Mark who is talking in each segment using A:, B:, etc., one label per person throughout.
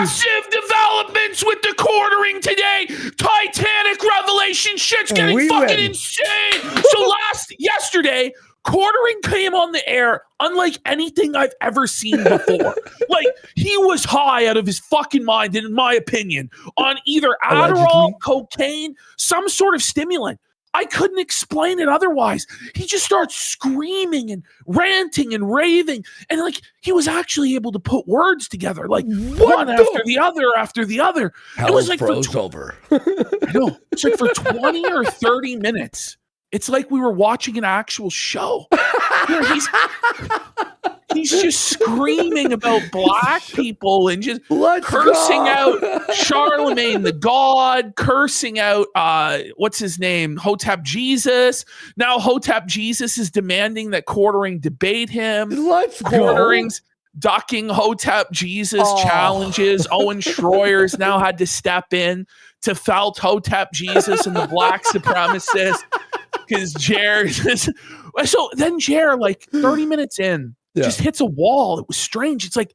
A: Massive developments with the quartering today. Titanic revelation. Shit's getting insane. So yesterday, quartering came on the air unlike anything I've ever seen before. Like, he was high out of his fucking mind, in my opinion, on either Adderall, cocaine, some sort of stimulant. I couldn't explain it otherwise. He just starts screaming and ranting and raving. And like, he was actually able to put words together, like one after the other.
B: Hell,
A: it was like
B: over.
A: I know. It's like for 20 or 30 minutes. It's like we were watching an actual show where he's just screaming about black people and just cursing out Charlemagne the God, cursing out what's his name, Hotep Jesus. Now Hotep Jesus is demanding that Quartering debate him. Quartering's ducking Hotep Jesus challenges. Owen Schroyer's now had to step in to felt Hotep Jesus and the black supremacist. Because so then Jer, like 30 minutes in, just hits a wall. It was strange. It's like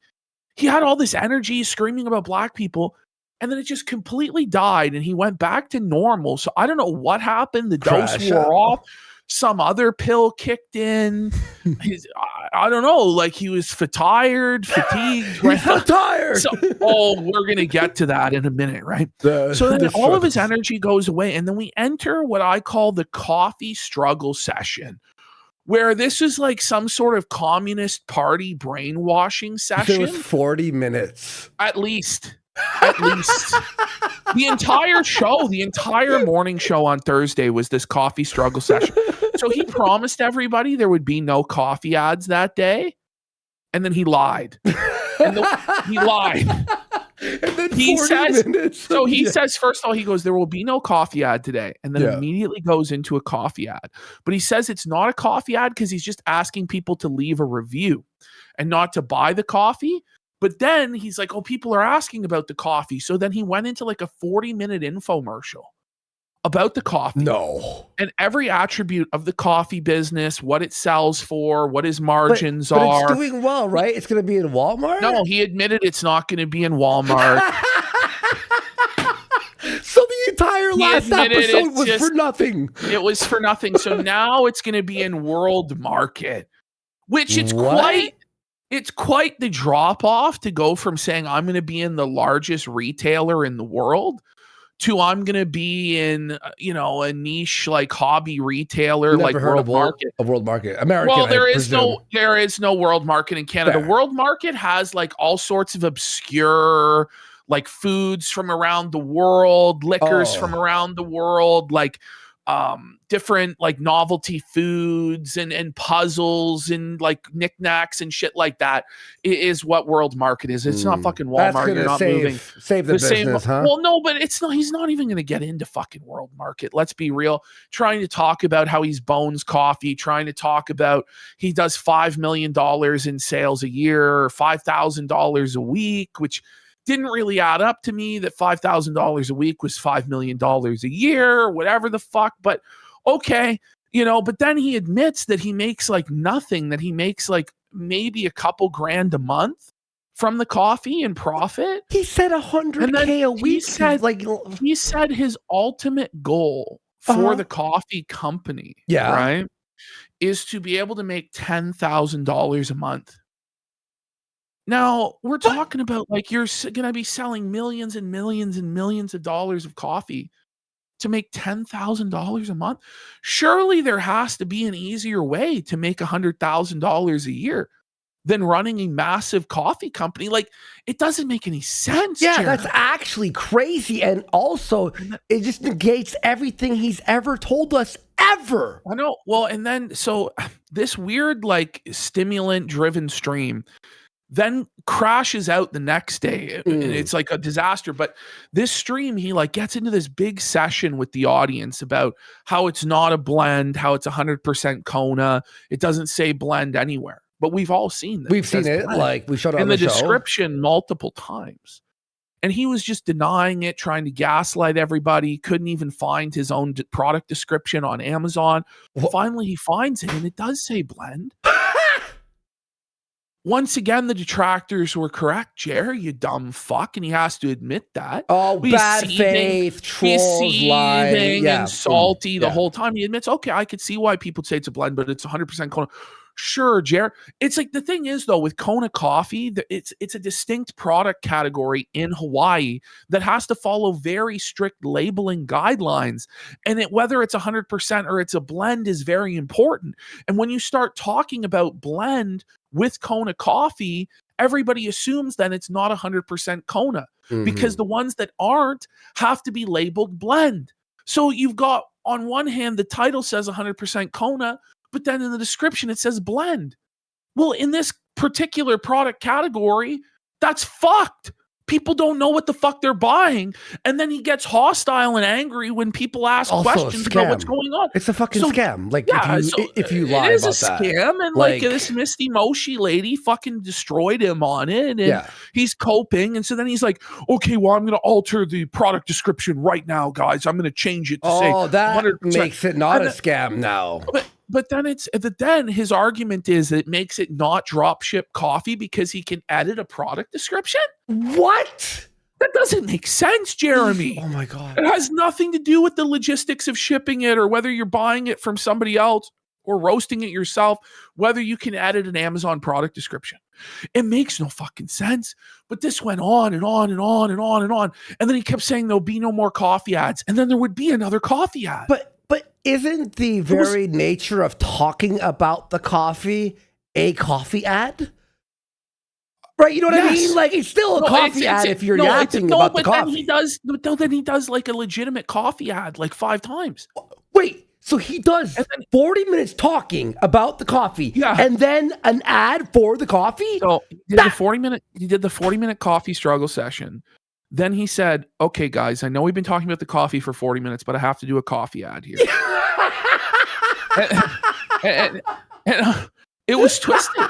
A: he had all this energy screaming about black people, and then it just completely died, and he went back to normal. So I don't know what happened. The dose wore off. Some other pill kicked in. I don't know. Like he was fatigued.
B: Tired.
A: So, we're gonna get to that in a minute, right? So then all of his energy goes away, and then we enter what I call the coffee struggle session, where this is like some sort of communist party brainwashing session.
B: It was 40 minutes.
A: At least. The entire show, the entire morning show on Thursday was this coffee struggle session. So he promised everybody there would be no coffee ads that day. And then he lied. He lied.
B: And then
A: he says, first of all, he goes, there will be no coffee ad today. And then immediately goes into a coffee ad. But he says it's not a coffee ad because he's just asking people to leave a review and not to buy the coffee. But then he's like, people are asking about the coffee. So then he went into like a 40-minute infomercial about the coffee.
B: No.
A: And every attribute of the coffee business, what it sells for, what his margins are.
B: But it's doing well, right? It's going to be in Walmart?
A: No, he admitted it's not going to be in Walmart.
B: So the entire last episode was for nothing.
A: It was for nothing. So now it's going to be in World Market, which it's quite the drop off to go from saying I'm going to be in the largest retailer in the world to I'm going to be in, a niche like hobby retailer like World Market.
B: A World Market. American.
A: Well, there is no World Market in Canada. Fair. World Market has like all sorts of obscure like foods from around the world, liquors from around the world, like different like novelty foods and puzzles and like knickknacks and shit like that is what World Market is. It's not fucking Walmart. You're not moving.
B: Save the business, huh?
A: Well, no, but it's not. He's not even going to get into fucking World Market. Let's be real. Trying to talk about how he's Bones Coffee. Trying to talk about he does $5 million in sales a year, or $5,000 a week, which didn't really add up to me. That $5,000 a week was $5 million a year, or whatever the fuck. But okay, but then he admits that he makes like nothing, that he makes like maybe a couple grand a month from the coffee in profit.
B: He said $100K a week.
A: He said his ultimate goal for the coffee company, right, is to be able to make $10,000 a month. Now, we're talking about like you're going to be selling millions and millions and millions of dollars of coffee to make $10,000 a month. Surely there has to be an easier way to make $100,000 a year than running a massive coffee company. Like, it doesn't make any sense.
B: Yeah,
A: Jared.
B: That's actually crazy. And also, it just negates everything he's ever told us ever.
A: I know. Well, and then, so this weird, like, stimulant-driven stream then crashes out the next day. And it's like a disaster. But this stream, he like gets into this big session with the audience about how it's not a blend, how it's 100% Kona. It doesn't say blend anywhere. But we've all seen this.
B: We've seen it. Blend. Like we showed it on
A: the
B: show.
A: Description multiple times. And he was just denying it, trying to gaslight everybody. Couldn't even find his own product description on Amazon. Finally, he finds it, and it does say blend. once again, the detractors were correct, Jer, you dumb fuck, and he has to admit that.
B: Oh,
A: He's
B: bad
A: seething-
B: faith,
A: He's
B: trolls, lying.
A: seething
B: Yeah.
A: and salty the
B: Yeah.
A: whole time. He admits, okay, I could see why people say it's a blend, but it's 100% Kona. Sure, Jer. It's like the thing is though, with Kona coffee, it's a distinct product category in Hawaii that has to follow very strict labeling guidelines, and whether it's 100% or it's a blend is very important. And when you start talking about blend with Kona coffee, everybody assumes then it's not 100% Kona because the ones that aren't have to be labeled blend. So you've got, on one hand, the title says 100% Kona, but then in the description it says blend. Well, in this particular product category, that's fucked. People don't know what the fuck they're buying. And then he gets hostile and angry when people ask
B: Also
A: questions about what's going on.
B: It's a fucking scam. Like,
A: Yeah,
B: if you lie
A: it is
B: about
A: a
B: that.
A: scam, and like this Misty Moshi lady fucking destroyed him on it, and he's coping, and so then he's like, okay, well, I'm going to alter the product description right now, guys. I'm going to change it to say 100%.
B: That makes it not a scam now.
A: But then his argument is that it makes it not dropship coffee because he can edit a product description.
B: What?
A: That doesn't make sense, Jeremy.
B: Oh my God.
A: It has nothing to do with the logistics of shipping it or whether you're buying it from somebody else or roasting it yourself, whether you can edit an Amazon product description. It makes no fucking sense. But this went on and on and on and on and on. And then he kept saying there'll be no more coffee ads. And then there would be another coffee ad.
B: But isn't the very nature of talking about the coffee a coffee ad? Right, you know what I mean? Like, it's still a coffee ad if you're yapping about the coffee.
A: Then he does like a legitimate coffee ad like 5 times.
B: Wait, so he does 40 minutes talking about the coffee, and then an ad for the coffee?
A: So he did the 40-minute coffee struggle session. Then he said, okay, guys, I know we've been talking about the coffee for 40 minutes, but I have to do a coffee ad here. and it was twisted.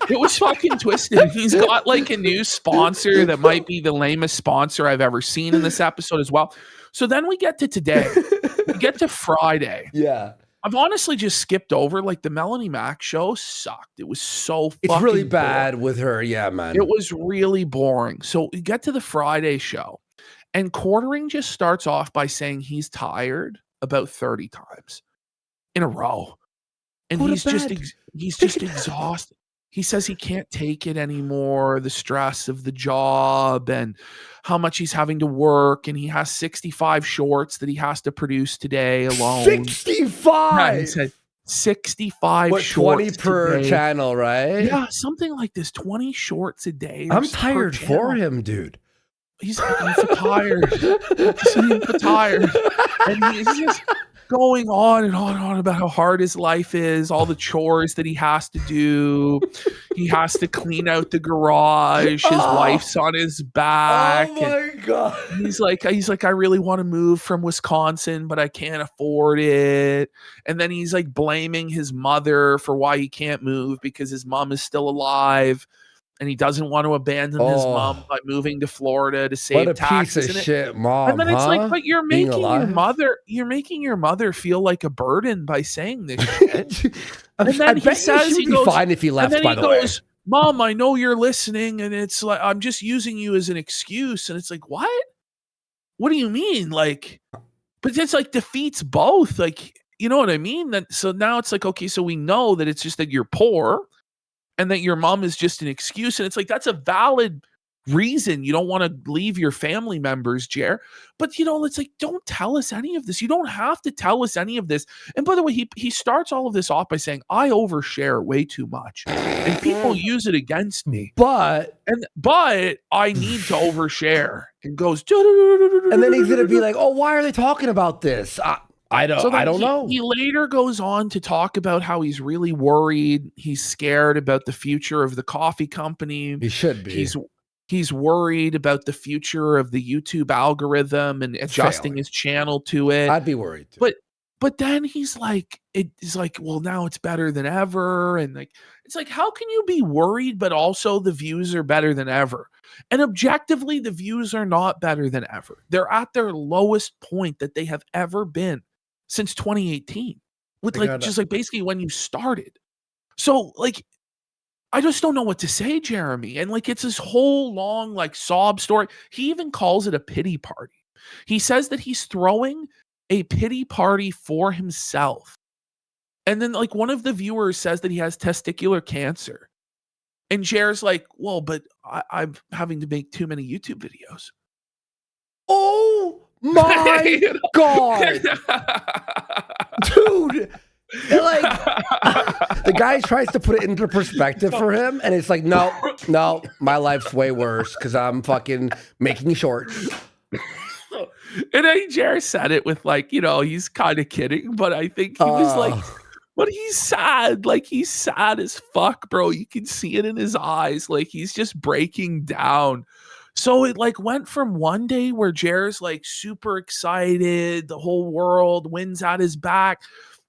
A: It was fucking twisted. He's got like a new sponsor that might be the lamest sponsor I've ever seen in this episode as well. So then we get to today. We get to Friday.
B: Yeah.
A: I've honestly just skipped over, like, the Melanie Mac show sucked. It was so fucking
B: It's really bad
A: boring.
B: with her. Yeah, man.
A: It was really boring. So we get to the Friday show, and Quartering just starts off by saying he's tired about 30 times in a row. And he's just exhausted. He says he can't take it anymore, the stress of the job and how much he's having to work. And he has 65 shorts that he has to produce today alone.
B: 65?
A: Yeah, he said 65 shorts
B: 20 per
A: today.
B: channel, right?
A: Yeah, something like this, 20 shorts a day.
B: I'm tired for him, dude.
A: He's tired. He's tired. And he's just going on and on and on about how hard his life is, all the chores that he has to do. He has to clean out the garage. His wife's on his back.
B: Oh my God.
A: He's like, I really want to move from Wisconsin, but I can't afford it. And then he's like blaming his mother for why he can't move because his mom is still alive. And he doesn't want to abandon his mom by moving to Florida to save taxes.
B: What a piece of shit, mom.
A: And then it's like, but you're making your mother feel like a burden by saying this shit. And then he says
B: he goes, fine if he left,
A: and then
B: by
A: he
B: the way.
A: goes, Mom, I know you're listening, and it's like I'm just using you as an excuse. And it's like, what? What do you mean? Like, but it's like defeats both. Like, you know what I mean? So now it's like, okay, so we know that it's just that you're poor. And that your mom is just an excuse. And it's like, that's a valid reason you don't want to leave your family members, Jer. But, it's like, don't tell us any of this. You don't have to tell us any of this. And by the way, he starts all of this off by saying, I overshare way too much. And people use it against me.
B: But
A: I need to overshare. And goes,
B: and then he's going to be like, oh, why are they talking about this? I don't know.
A: He later goes on to talk about how he's really worried. He's scared about the future of the coffee company.
B: He should be.
A: He's worried about the future of the YouTube algorithm and adjusting his channel to it.
B: I'd be worried too.
A: But then he's like, well, now it's better than ever. And like, it's like, how can you be worried, but also the views are better than ever? And objectively, the views are not better than ever. They're at their lowest point that they have ever been since 2018 with basically when you started. So like, I just don't know what to say, Jeremy. And like, it's this whole long like sob story. He even calls it a pity party. He says that he's throwing a pity party for himself. And then like one of the viewers says that he has testicular cancer. And Jer's like, well, but I'm having to make too many YouTube videos.
B: Oh my God. Dude. Like the guy tries to put it into perspective for him, and it's like, no, my life's way worse because I'm fucking making shorts.
A: And I Jer said it with like, he's kind of kidding, but I think he was like, but he's sad. Like he's sad as fuck, bro. You can see it in his eyes. Like he's just breaking down. So it like went from one day where Jer's like super excited, the whole world wins at his back,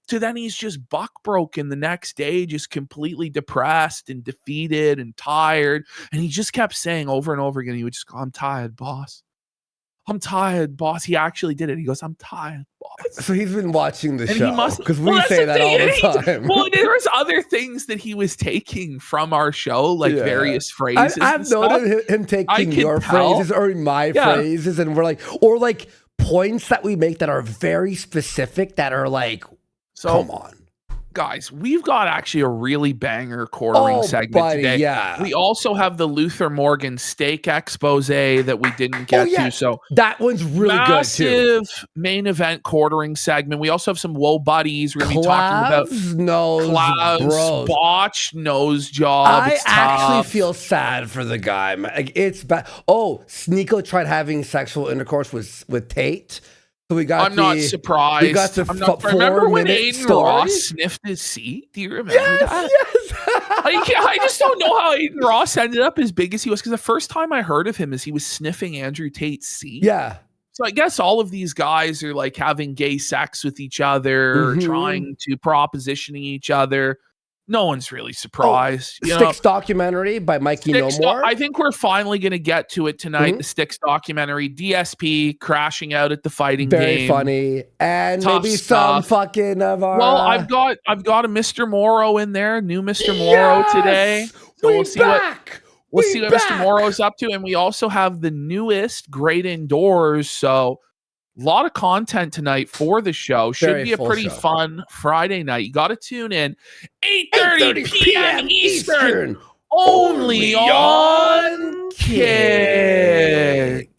A: to then he's just buck broken the next day, just completely depressed and defeated and tired. And he just kept saying over and over again, he would just go, I'm tired, boss. I'm tired, boss. He actually did it. He goes, I'm tired, boss.
B: So he's been watching the show because we say that all the time.
A: Well, there was other things that he was taking from our show, like various phrases.
B: I've noted him taking your phrases or my phrases, and we're like, or like points that we make that are very specific that are like, come on.
A: Guys, we've got actually a really banger quartering segment today.
B: Yeah.
A: We also have the Luther Morgan steak expose that we didn't get to. So
B: that one's really good too.
A: Massive main event quartering segment. We also have some Whoa Buddies. We're going to be talking about Clav's botched nose job.
B: I actually feel sad for the guy. Like, it's bad. Oh, Sneeko tried having sexual intercourse with Tate. So we got
A: not surprised.
B: We got the
A: remember when Aiden Ross sniffed his seat? Do you remember that?
B: Yes.
A: I just don't know how Aiden Ross ended up as big as he was, because the first time I heard of him is he was sniffing Andrew Tate's seat.
B: Yeah.
A: So I guess all of these guys are like having gay sex with each other, trying to proposition each other. No one's really surprised.
B: Styx documentary by Mikey No More.
A: I think we're finally going to get to it tonight. The Styx documentary, DSP crashing out at the fighting game.
B: Very funny, and tough maybe stuff. Some fucking of our.
A: Well, I've got a Mr. Morrow in there, new Mr. Morrow today. So we'll see what Mr. Morrow's up to, and we also have the newest Great Indoors. So a lot of content tonight for the show. Should be a pretty fun Friday night. You got to tune in. 8:30 p.m. Eastern. Only on Kick.